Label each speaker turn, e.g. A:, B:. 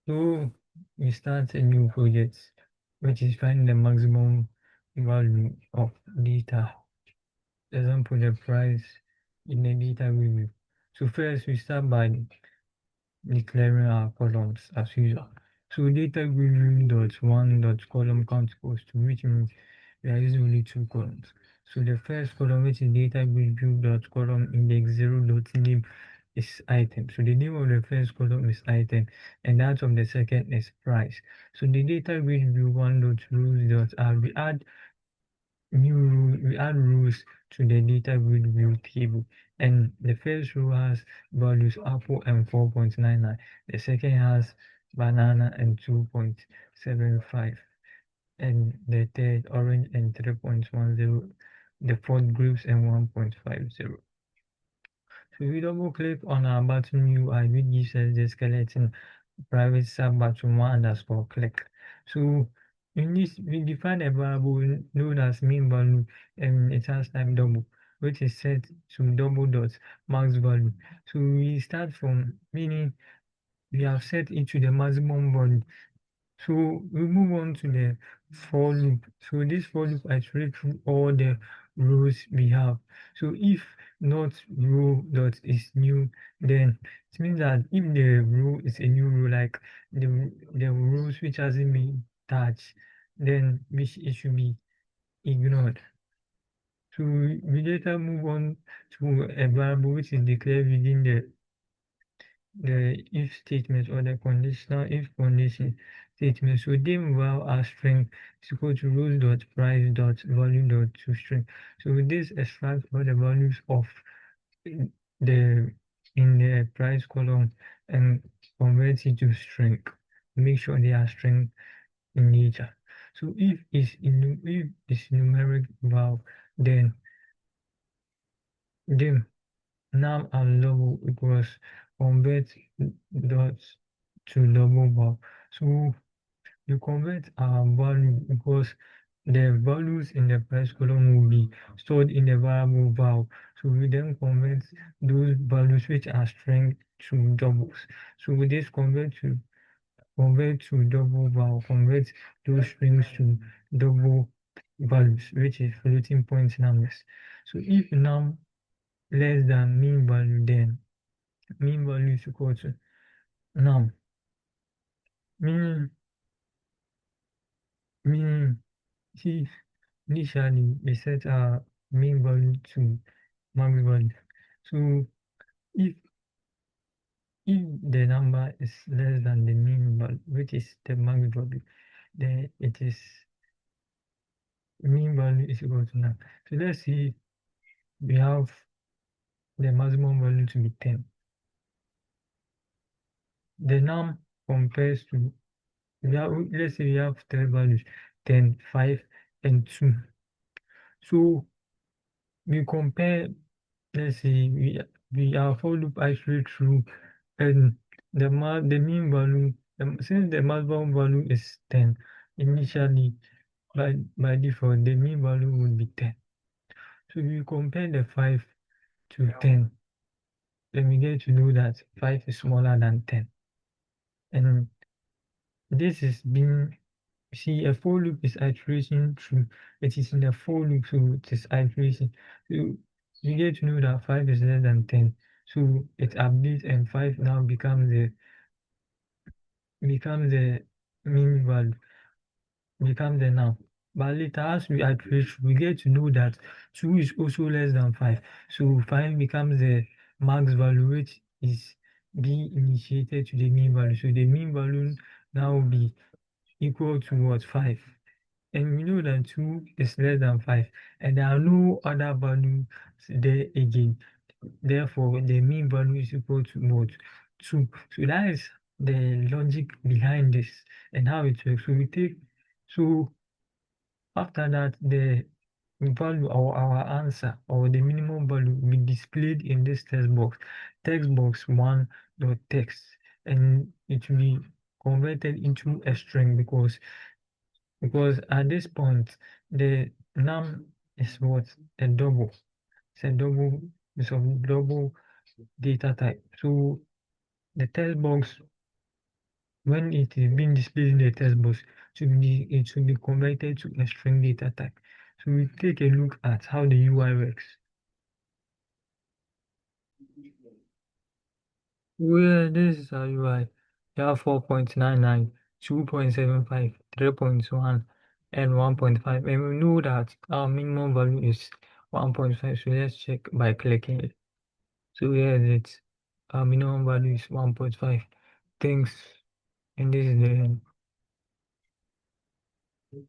A: So we start a new project, which is find the maximum value of data. Example, the price in the data review. So first we start by declaring our columns as usual. So data review dot one dot column count equals to, which means we are using only two columns. So the first column, which is data review dot column index zero dot name, is item. So the name of the first column is item, and that of the second is price. So the data review one dot rules dot r, we add new rule, we add rules to the data grid view table, and the first row has values apple and 4.99, the second has banana and 2.75, and the third orange and 3.10, the fourth grapes and 1.50. So we double click on our button UI, which gives us the skeleton private sub button one underscore click. So in this, we define a variable known as main value, and it has type double, which is set to double dot max value. So we start from, meaning we have set it to the maximum value. So we move on to the for loop. So this for loop iterates through all the rows we have. So if not row dot is new, then it means that if the row is a new row, like the rows which hasn't been touched, then it should be ignored. So we later move on to a variable which is declared within the if statement or the conditional if condition statement. So dim val as string is equal to rows dot price dot value dot to string. So this extracts all the values of the in the price column and converts it to string. Make sure they are string in nature. So if it's numeric val, then dim num and double equals convert dots to double val. So you convert our value because the values in the price column will be stored in the variable val. So we then convert those values which are string to doubles. So with this convert to double val, convert those strings to double values, which is floating point numbers. So if num less than mean value, then mean value is equal to num, meaning meaning see initially we set our mean value to max value. So if if the number is less than the mean value, which is the max value, then it is mean value is equal to none. So let's see, we have the maximum value to be 10. The num compares to, let's say we have three values, 10, 5, and 2. So we compare, let's say we are for loop actually true, and the mean value, since the maximum value is 10 initially, by default the mean value would be 10. So we compare the 5 to 10, then we get to know that 5 is smaller than 10, and this is being, see, a for loop is iteration through, it is in the for loop, so it is iteration. So you get to know that 5 is less than 10, so it updates and 5 now becomes the mean value, becomes the noun. But later, as we iterate, we get to know that 2 is also less than 5, so 5 becomes the max value, which is being initiated to the mean value. So the mean value now will be equal to what? 5. And we know that 2 is less than 5, and there are no other values there again. Therefore, the mean value is equal to what? 2. So that is the logic behind this and how it works. So after that, the value or our answer or the minimum value will be displayed in this text box one dot text, and it will be converted into a string because at this point the num is what? A double. It's a double, it's of double data type. So the text box when it is being displayed in the text box, it should be converted to a string data type. So we take a look at how the UI works. Well, this is our UI. We have 4.99, 2.75, 3.1, and 1.5. And we know that our minimum value is 1.5. So let's check by clicking it. So here is it. Our minimum value is 1.5. Thanks. And this is the end.